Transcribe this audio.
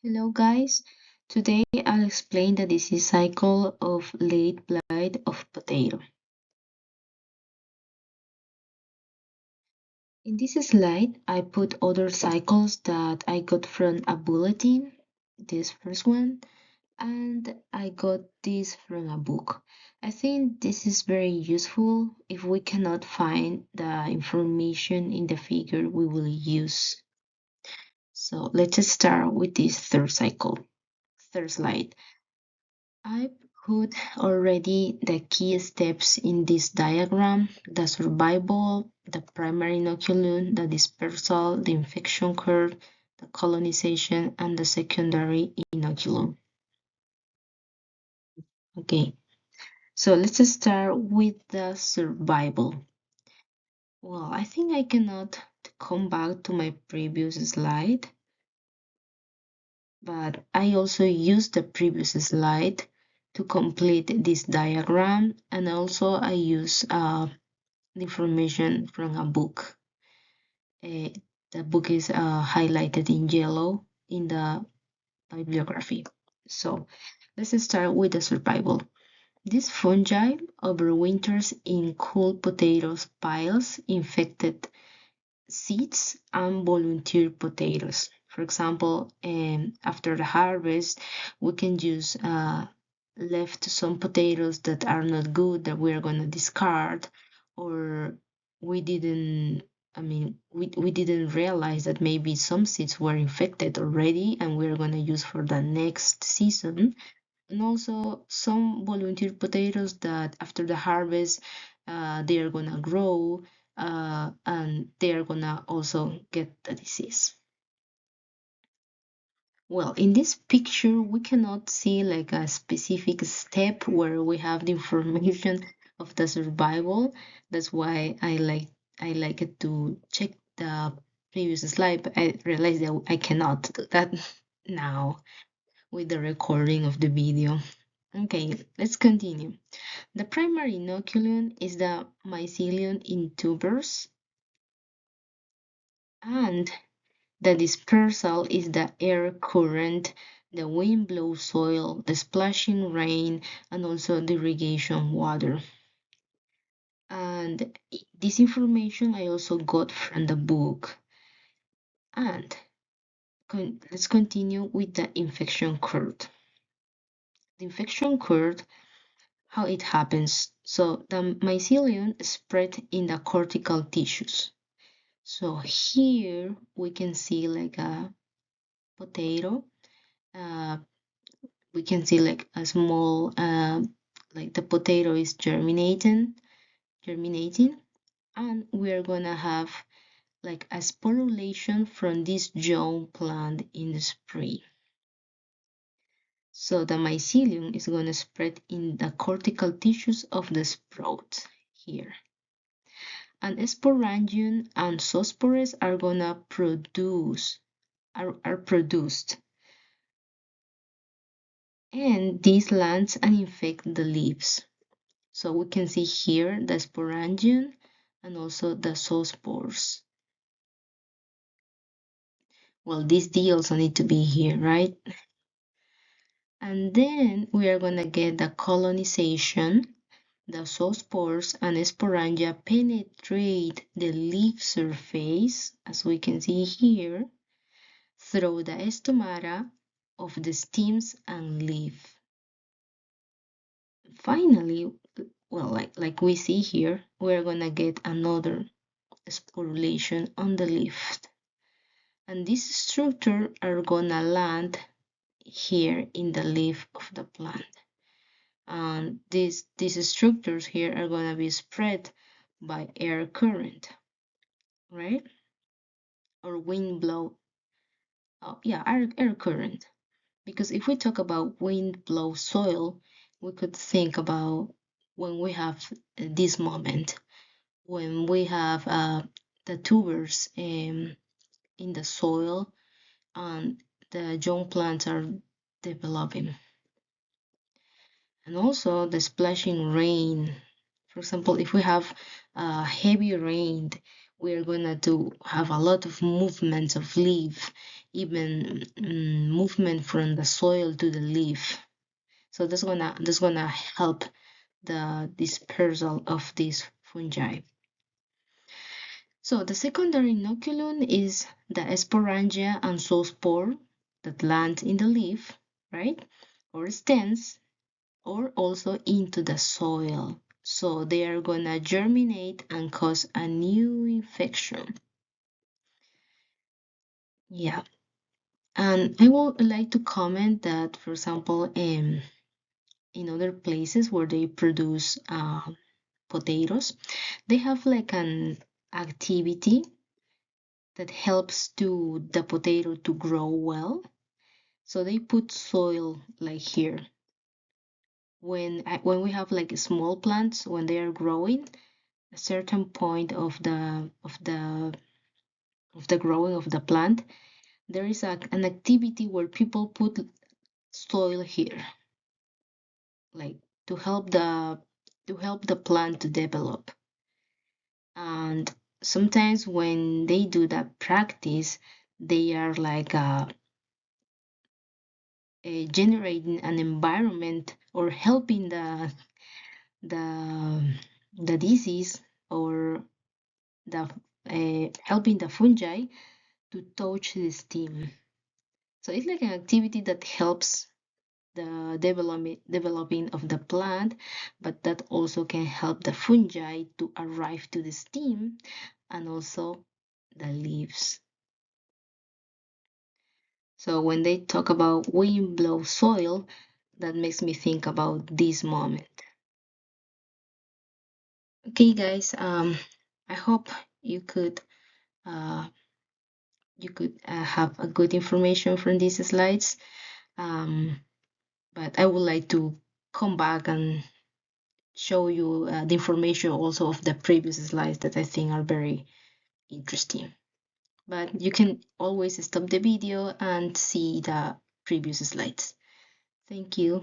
Hello guys, today I'll explain the disease cycle of late blight of potato. In this slide, I put other cycles that I got from a bulletin, this first one, and I got this from a book. I think this is very useful. If we cannot find the information in the figure, we will use. So let's start with this third slide. I put already the key steps in this diagram: the survival, the primary inoculum, the dispersal, the infection curve, the colonization, and the secondary inoculum. Okay, so let's start with the survival. Well, I think I cannot come back to my previous slide, but I also used the previous slide to complete this diagram, and also I use information from a book. The book is highlighted in yellow in the bibliography. So let's start with the survival. This fungi overwinters in cool potatoes piles, infected seeds, and volunteer potatoes. For example, after the harvest, we can use left some potatoes that are not good that we're going to discard, or we didn't we didn't realize that maybe some seeds were infected already and we're going to use for the next season. And also some volunteer potatoes that after the harvest they are going to grow and they are going to also get the disease. Well, in this picture, we cannot see like a specific step where we have the information of the survival. That's why I like it to check the previous slide, but I realized that I cannot do that now with the recording of the video. Okay, let's continue. The primary inoculum is the mycelium in tubers, and the dispersal is the air current, the wind blown soil, the splashing rain, and also the irrigation water. And this information I also got from the book. And let's continue with the infection curve. The infection curve, how it happens. So the mycelium spread in the cortical tissues. So here we can see like a potato. We can see like a small, like the potato is germinating, and we're gonna have like a sporulation from this young plant in the spring. So the mycelium is gonna spread in the cortical tissues of the sprout here. And sporangium and zoospores are gonna are produced. And these lands and infect the leaves. So we can see here the sporangium and also the zoospores. Well, these D also need to be here, right? And then we are gonna get the colonization. The zoospores and sporangia penetrate the leaf surface, as we can see here, through the stomata of the stems and leaf. Finally, well, like we see here, we're gonna get another sporulation on the leaf. And these structures are gonna land here in the leaf of the plant. And these structures here are gonna be spread by air current, right? Or wind blow, oh yeah, air current. Because if we talk about wind blow soil, we could think about when we have this moment, when we have the tubers in the soil and the young plants are developing. And also the splashing rain. For example, if we have heavy rain, we're gonna have a lot of movements of leaf even movement from the soil to the leaf. So that's gonna help the dispersal of these fungi. So the secondary inoculum is the sporangia and zoospore that land in the leaf, right? Or stems, or also into the soil. So they are gonna germinate and cause a new infection. Yeah. And I would like to comment that, for example, in other places where they produce potatoes, they have like an activity that helps to the potato to grow well. So they put soil like here. When we have like small plants, when they are growing, a certain point of the growing of the plant, there is an activity where people put soil here, like to help the plant to develop. And sometimes when they do that practice, they are like generating an environment or helping the the disease or the helping the fungi to touch the stem. So it's like an activity that helps the developing of the plant, but that also can help the fungi to arrive to the stem and also the leaves. So when they talk about wind blow soil, that makes me think about this moment. Okay, guys, I hope you could uh, have a good information from these slides. But I would like to come back and show you the information also of the previous slides that I think are very interesting. But you can always stop the video and see the previous slides. Thank you.